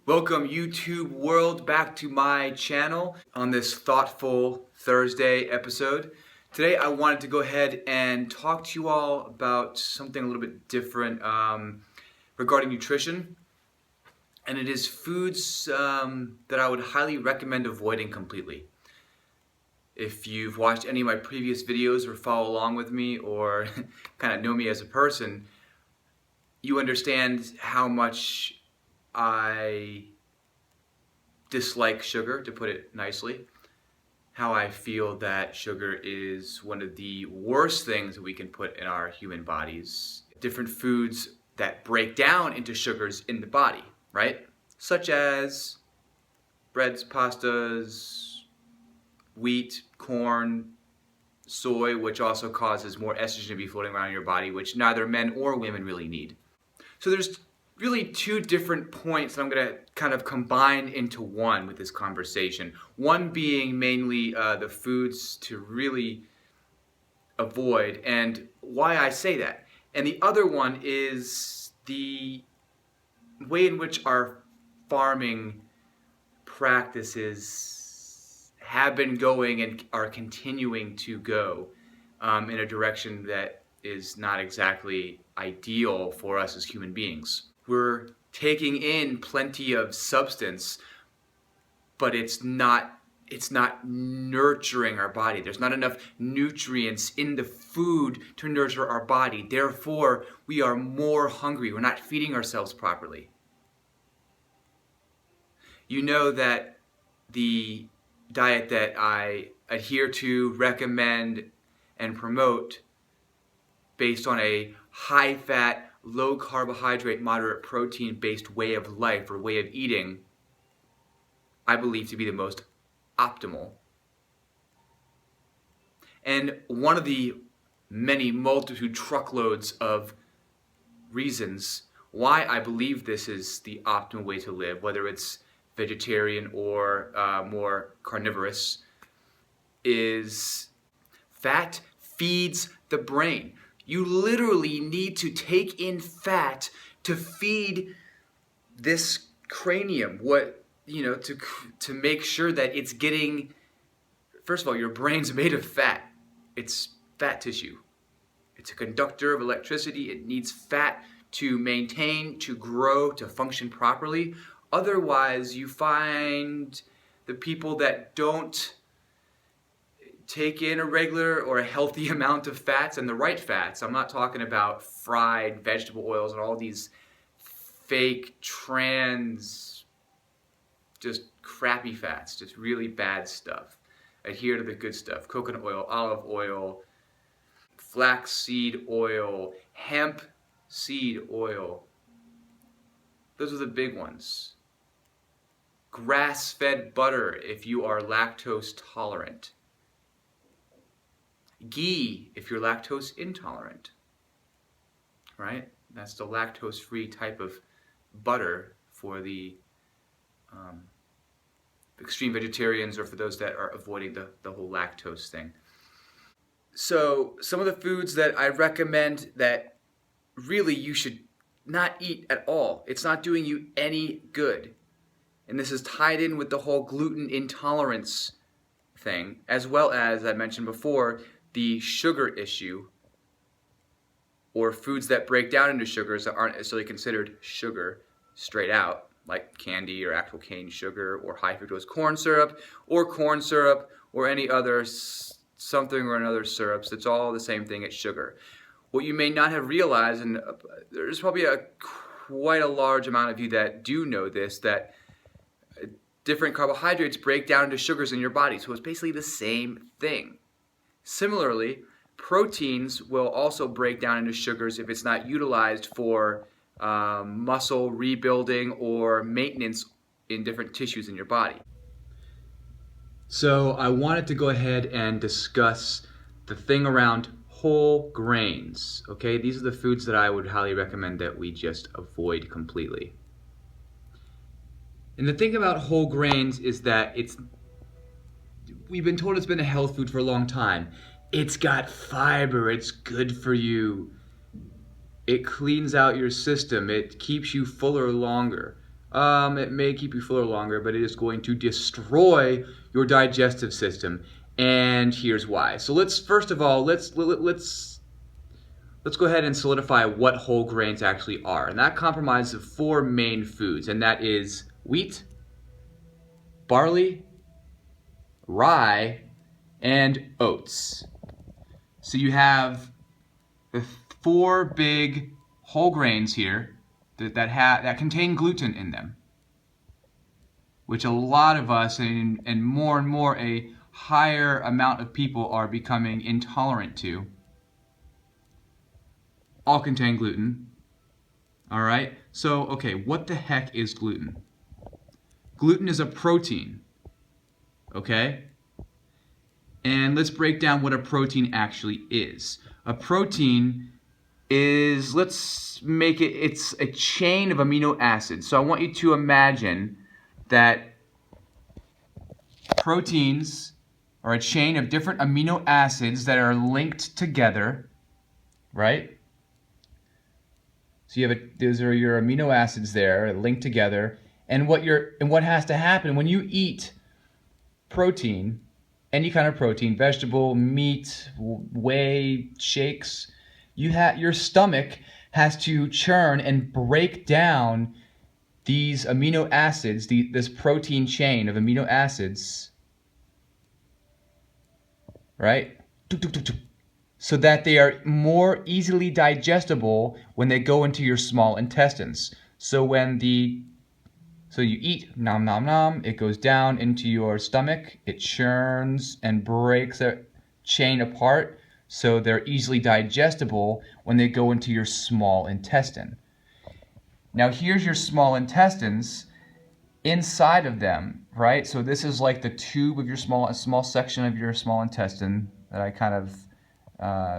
Welcome YouTube world back to my channel on this thoughtful Thursday episode. Today I wanted to go ahead and talk to you all about something a little bit different regarding nutrition. And it is foods that I would highly recommend avoiding completely. If you've watched any of my previous videos or follow along with me or kind of know me as a person, you understand how much I dislike sugar, to put it nicely. How I feel that sugar is one of the worst things that we can put in our human bodies. Different foods that break down into sugars in the body, right? Such as breads, pastas, wheat, corn, soy, which also causes more estrogen to be floating around in your body, which neither men or women really need. So there's really two different points that I'm going to kind of combine into one with this conversation. One being mainly the foods to really avoid and why I say that. And the other one is the way in which our farming practices have been going and are continuing to go in a direction that is not exactly ideal for us as human beings. We're taking in plenty of substance, but it's not nurturing our body. There's not enough nutrients in the food to nurture our body. Therefore, we are more hungry. We're not feeding ourselves properly. You know that the diet that I adhere to, recommend, and promote based on a high-fat, low-carbohydrate, moderate protein-based way of life or way of eating, I believe to be the most optimal. And one of the many multitude truckloads of reasons why I believe this is the optimal way to live, whether it's vegetarian or more carnivorous, is fat feeds the brain. You literally need to take in fat to feed this cranium, to make sure that it's getting, first of all, your brain's made of fat. It's fat tissue. It's a conductor of electricity. It needs fat to maintain, to grow, to function properly. Otherwise, you find the people that don't take in a regular or a healthy amount of fats, and the right fats. I'm not talking about fried vegetable oils and all these fake trans, just crappy fats, just really bad stuff. Adhere to the good stuff. Coconut oil, olive oil, flaxseed oil, hemp seed oil. Those are the big ones. Grass-fed butter if you are lactose tolerant. Ghee if you're lactose intolerant, right? That's the lactose-free type of butter for the extreme vegetarians or for those that are avoiding the whole lactose thing. So some of the foods that I recommend that really you should not eat at all. It's not doing you any good. And this is tied in with the whole gluten intolerance thing, as well as I mentioned before, the sugar issue, or foods that break down into sugars that aren't necessarily considered sugar straight out, like candy or actual cane sugar or high fructose corn syrup or any other something or another syrups. It's all the same thing, it's sugar. What you may not have realized, and there's probably quite a large amount of you that do know this, that different carbohydrates break down into sugars in your body, so it's basically the same thing. Similarly, proteins will also break down into sugars if it's not utilized for muscle rebuilding or maintenance in different tissues in your body. So I wanted to go ahead and discuss the thing around whole grains. Okay, these are the foods that I would highly recommend that we just avoid completely. And the thing about whole grains is that we've been told it's been a health food for a long time. It's got fiber, it's good for you. It cleans out your system, it keeps you fuller longer. It may keep you fuller longer, but it is going to destroy your digestive system. And here's why. So let's first of all let's go ahead and solidify what whole grains actually are. And that comprises of 4 main foods, and that is wheat, barley, rye, and oats. So you have the 4 big whole grains here that contain gluten in them, which a lot of us and more a higher amount of people are becoming intolerant to. All contain gluten. All right. So, okay, what the heck is gluten? Gluten is a protein. Okay? And let's break down what a protein actually is. A protein is, let's make it, it's a chain of amino acids. So I want you to imagine that proteins are a chain of different amino acids that are linked together, right? So you have those are your amino acids there linked together, and what has to happen when you eat protein, any kind of protein, vegetable, meat, whey, shakes, your stomach has to churn and break down these amino acids, this protein chain of amino acids, right? So that they are more easily digestible when they go into your small intestines. So you eat, nom nom nom, it goes down into your stomach, it churns and breaks a chain apart so they're easily digestible when they go into your small intestine. Now here's your small intestines. Inside of them, right? So this is like the tube of your small section of your small intestine that I kind of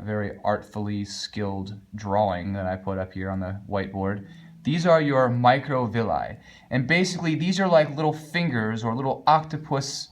very artfully skilled drawing that I put up here on the whiteboard. These are your microvilli. And basically these are like little fingers or little octopus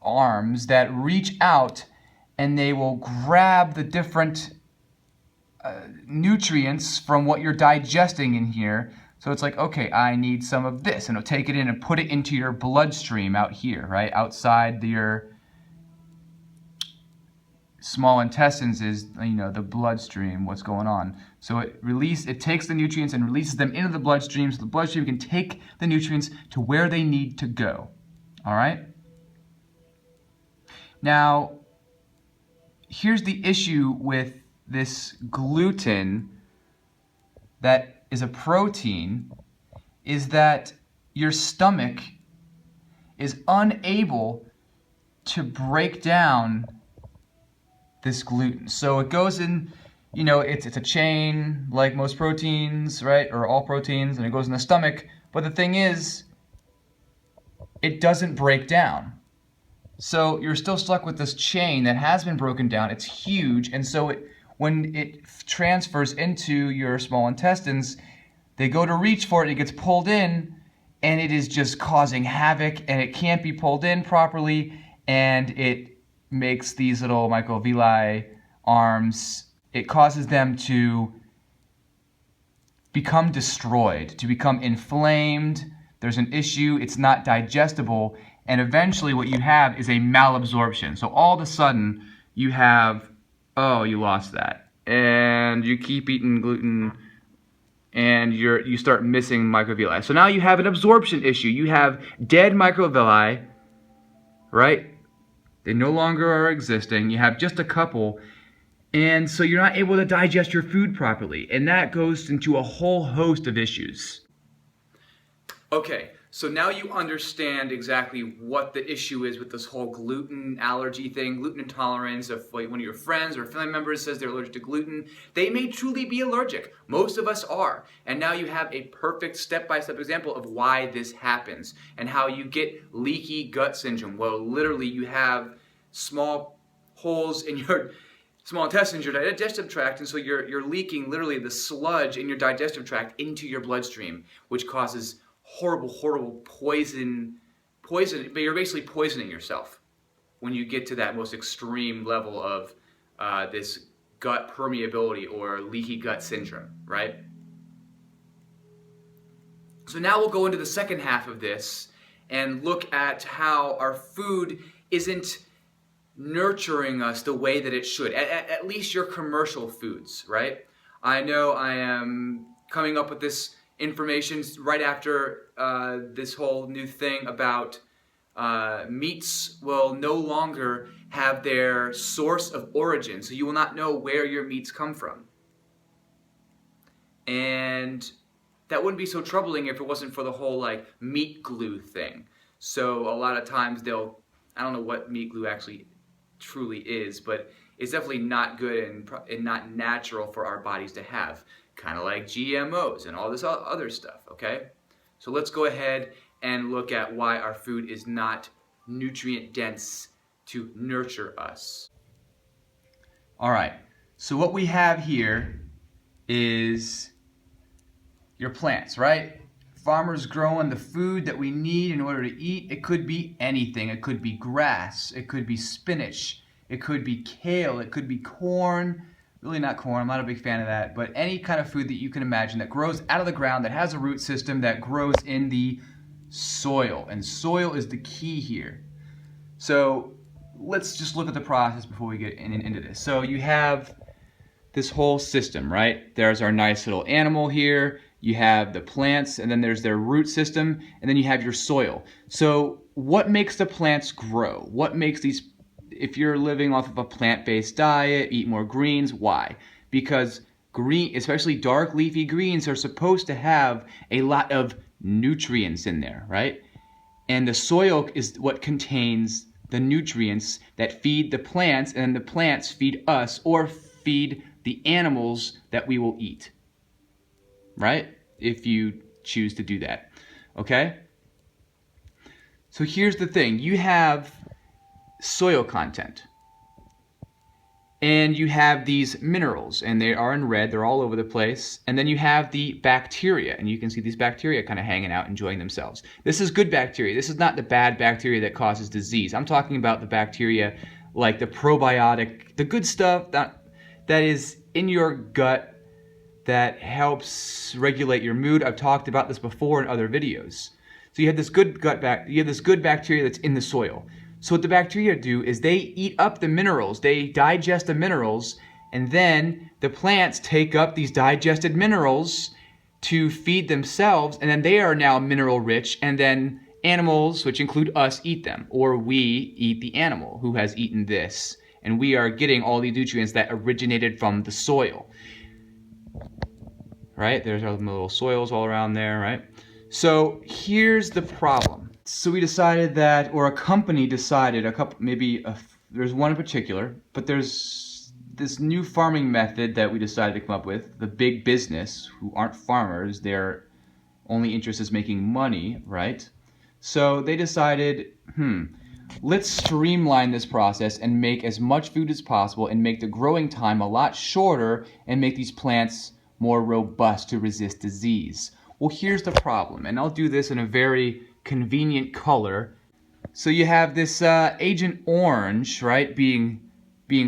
arms that reach out and they will grab the different nutrients from what you're digesting in here. So it's like, okay, I need some of this, and it'll take it in and put it into your bloodstream out here, right? Outside your small intestines is, the bloodstream, what's going on. So it takes the nutrients and releases them into the bloodstream so the bloodstream can take the nutrients to where they need to go. All right? Now, here's the issue with this gluten that is a protein, is that your stomach is unable to break down this gluten. So it goes in, it's a chain like most proteins, right? Or all proteins, and it goes in the stomach. But the thing is, it doesn't break down. So you're still stuck with this chain that has been broken down. It's huge, and so when it transfers into your small intestines, they go to reach for it, it gets pulled in, and it is just causing havoc, and it can't be pulled in properly, and it makes these little microvilli arms, it causes them to become destroyed, to become inflamed. There's an issue, it's not digestible, and eventually what you have is a malabsorption. So all of a sudden you have, oh, you lost that, and you keep eating gluten and you start missing microvilli. So now you have an absorption issue. You have dead microvilli, right? They no longer are existing. You have just a couple, and so you're not able to digest your food properly, and that goes into a whole host of issues. Okay, so now you understand exactly what the issue is with this whole gluten allergy thing, gluten intolerance. If one of your friends or family members says they're allergic to gluten, they may truly be allergic. Most of us are. And now you have a perfect step-by-step example of why this happens and how you get leaky gut syndrome. Well, literally you have small holes in your small intestines, your digestive tract, and so you're leaking literally the sludge in your digestive tract into your bloodstream, which causes horrible poison, but you're basically poisoning yourself when you get to that most extreme level of this gut permeability or leaky gut syndrome, right? So now we'll go into the second half of this and look at how our food isn't nurturing us the way that it should, at least your commercial foods, right? I know I am coming up with this information right after this whole new thing about meats will no longer have their source of origin, so you will not know where your meats come from. And that wouldn't be so troubling if it wasn't for the whole like meat glue thing. So a lot of times I don't know what meat glue actually truly is, but it's definitely not good and not natural for our bodies to have. Kind of like GMOs and all this other stuff, okay? So let's go ahead and look at why our food is not nutrient dense to nurture us. All right, so what we have here is your plants, right? Farmers growing the food that we need in order to eat. It could be anything. It could be grass. It could be spinach. It could be kale. It could be corn. Really not corn. I'm not a big fan of that. But any kind of food that you can imagine that grows out of the ground, that has a root system, that grows in the soil. And soil is the key here. So let's just look at the process before we get into this. So you have this whole system, right? There's our nice little animal here. You have the plants, and then there's their root system, and then you have your soil. So what makes the plants grow? What makes these, if you're living off of a plant-based diet, eat more greens, why? Because green, especially dark leafy greens, are supposed to have a lot of nutrients in there, right? And the soil is what contains the nutrients that feed the plants, and the plants feed us or feed the animals that we will eat. Right? If you choose to do that. Okay? So here's the thing. You have soil content. And you have these minerals, and they are in red. They're all over the place. And then you have the bacteria, and you can see these bacteria kind of hanging out, enjoying themselves. This is good bacteria. This is not the bad bacteria that causes disease. I'm talking about the bacteria like the probiotic, the good stuff that is in your gut, that helps regulate your mood. I've talked about this before in other videos. So you have this good bacteria that's in the soil. So what the bacteria do is they eat up the minerals, they digest the minerals, and then the plants take up these digested minerals to feed themselves, and then they are now mineral rich, and then animals, which include us, eat them, or we eat the animal who has eaten this, and we are getting all these nutrients that originated from the soil. Right? There's our little soils all around there, right? So here's the problem. So we decided that, or a company decided, there's one in particular, but there's this new farming method that we decided to come up with. The big business, who aren't farmers, their only interest is making money, right? So they decided, let's streamline this process and make as much food as possible and make the growing time a lot shorter and make these plants more robust to resist disease. Well, here's the problem, and I'll do this in a very convenient color. So you have this Agent Orange, right, being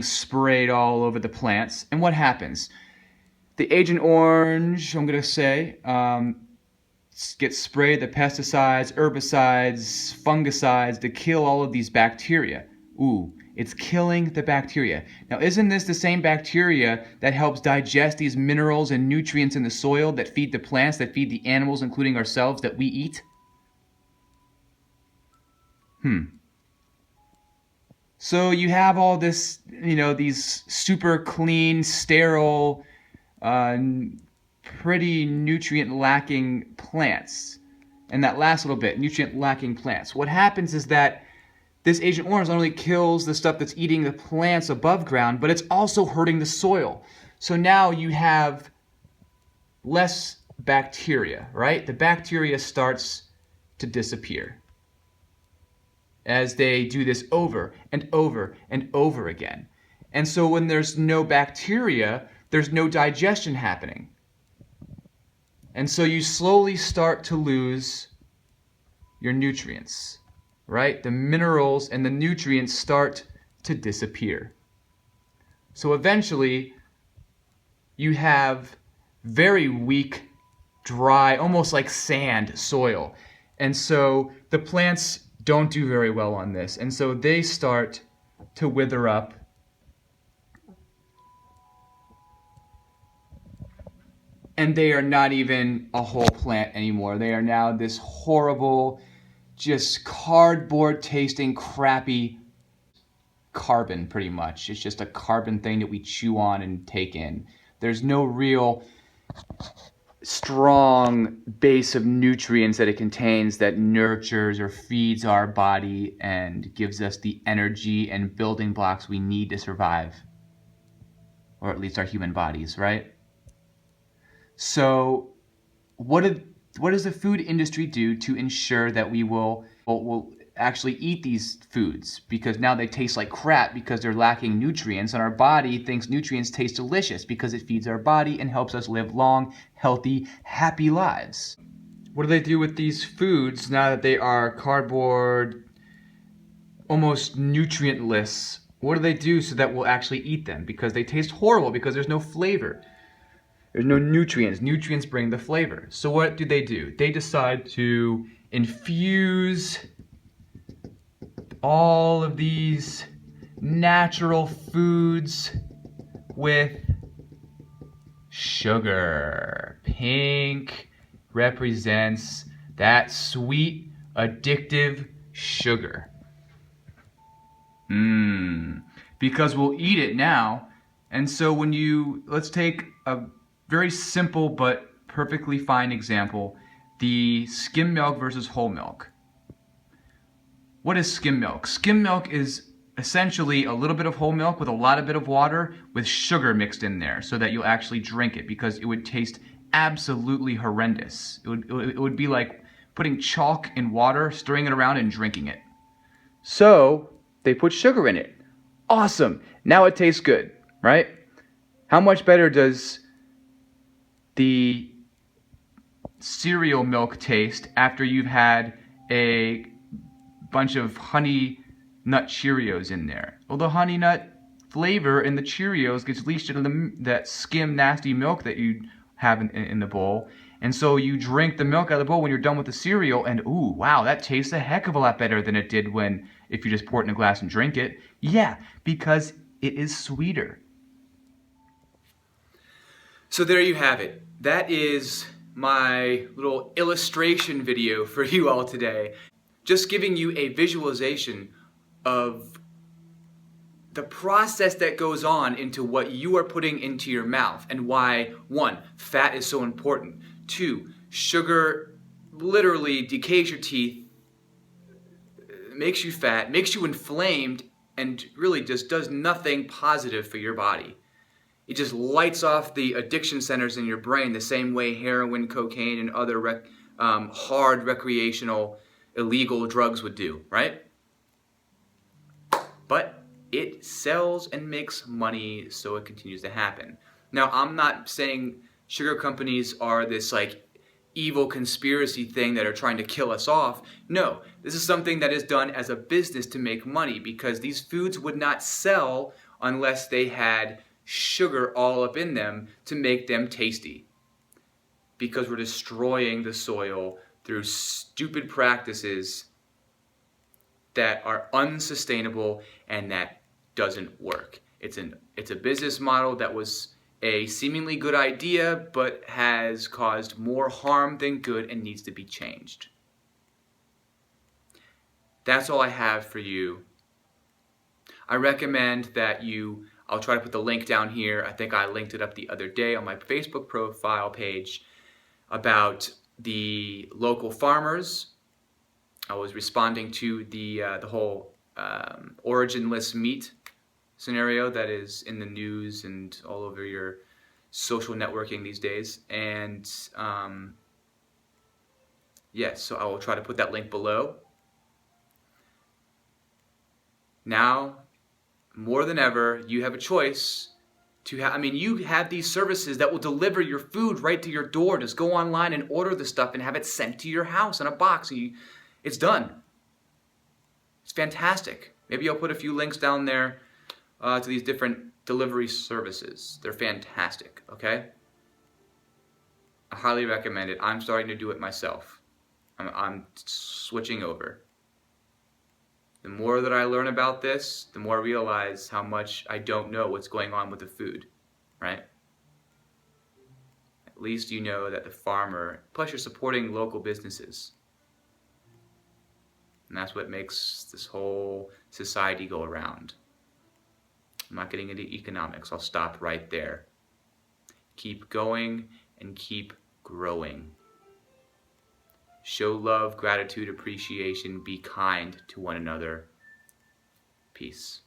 sprayed all over the plants, and what happens? The Agent Orange, I'm going to say, gets sprayed, the pesticides, herbicides, fungicides to kill all of these bacteria. Ooh, it's killing the bacteria. Now, isn't this the same bacteria that helps digest these minerals and nutrients in the soil that feed the plants, that feed the animals, including ourselves, that we eat? So you have all this, these super clean, sterile, pretty nutrient-lacking plants. And that last little bit, nutrient-lacking plants. What happens is that this Agent Orange not only kills the stuff that's eating the plants above ground, but it's also hurting the soil. So now you have less bacteria, right? The bacteria starts to disappear as they do this over and over and over again. And so when there's no bacteria, there's no digestion happening. And so you slowly start to lose your nutrients. Right? The minerals and the nutrients start to disappear. So eventually, you have very weak dry, almost like sand soil. And so the plants don't do very well on this. And so they start to wither up. And they are not even a whole plant anymore. They are now this horrible, just cardboard tasting, crappy carbon, pretty much. It's just a carbon thing that we chew on and take in. There's no real strong base of nutrients that it contains that nurtures or feeds our body and gives us the energy and building blocks we need to survive, or at least our human bodies, right? So what does the food industry do to ensure that we will actually eat these foods? Because now they taste like crap because they're lacking nutrients, and our body thinks nutrients taste delicious because it feeds our body and helps us live long, healthy, happy lives. What do they do with these foods now that they are cardboard, almost nutrientless? What do they do so that we'll actually eat them? Because they taste horrible because there's no flavor. There's no nutrients. Nutrients bring the flavor. So what do? They decide to infuse all of these natural foods with sugar. Pink represents that sweet, addictive sugar. Because we'll eat it now. And so let's take a very simple but perfectly fine example, the skim milk versus whole milk. What is skim milk? Skim milk is essentially a little bit of whole milk with a lot of bit of water with sugar mixed in there so that you'll actually drink it, because it would taste absolutely horrendous. It would be like putting chalk in water, stirring it around and drinking it. So they put sugar in it. Awesome. Now it tastes good, right? How much better does the cereal milk taste after you've had a bunch of honey nut Cheerios in there? Well, the honey nut flavor in the Cheerios gets leached into that skim nasty milk that you have in the bowl, and so you drink the milk out of the bowl when you're done with the cereal, and ooh, wow, that tastes a heck of a lot better than it did if you just pour it in a glass and drink it. Yeah, because it is sweeter. So there you have it. That is my little illustration video for you all today. Just giving you a visualization of the process that goes on into what you are putting into your mouth, and why, 1, fat is so important. 2, sugar literally decays your teeth, makes you fat, makes you inflamed, and really just does nothing positive for your body. It just lights off the addiction centers in your brain the same way heroin, cocaine, and other hard recreational illegal drugs would do, right? But it sells and makes money, so it continues to happen. Now, I'm not saying sugar companies are this like evil conspiracy thing that are trying to kill us off. No, this is something that is done as a business to make money, because these foods would not sell unless they had sugar all up in them to make them tasty. Because we're destroying the soil through stupid practices that are unsustainable and that doesn't work. It's a business model that was a seemingly good idea, but has caused more harm than good and needs to be changed. That's all I have for you. I recommend that I'll try to put the link down here. I think I linked it up the other day on my Facebook profile page about the local farmers. I was responding to the whole originless meat scenario that is in the news and all over your social networking these days. And yes, so I will try to put that link below. Now, more than ever, you have a choice to you have these services that will deliver your food right to your door. Just go online and order the stuff and have it sent to your house in a box. It's done. It's fantastic. Maybe I'll put a few links down there to these different delivery services. They're fantastic, okay? I highly recommend it. I'm starting to do it myself. I'm switching over. The more that I learn about this, the more I realize how much I don't know what's going on with the food, right? At least you know that the farmer, plus you're supporting local businesses. And that's what makes this whole society go around. I'm not getting into economics. I'll stop right there. Keep going and keep growing. Show love, gratitude, appreciation. Be kind to one another. Peace.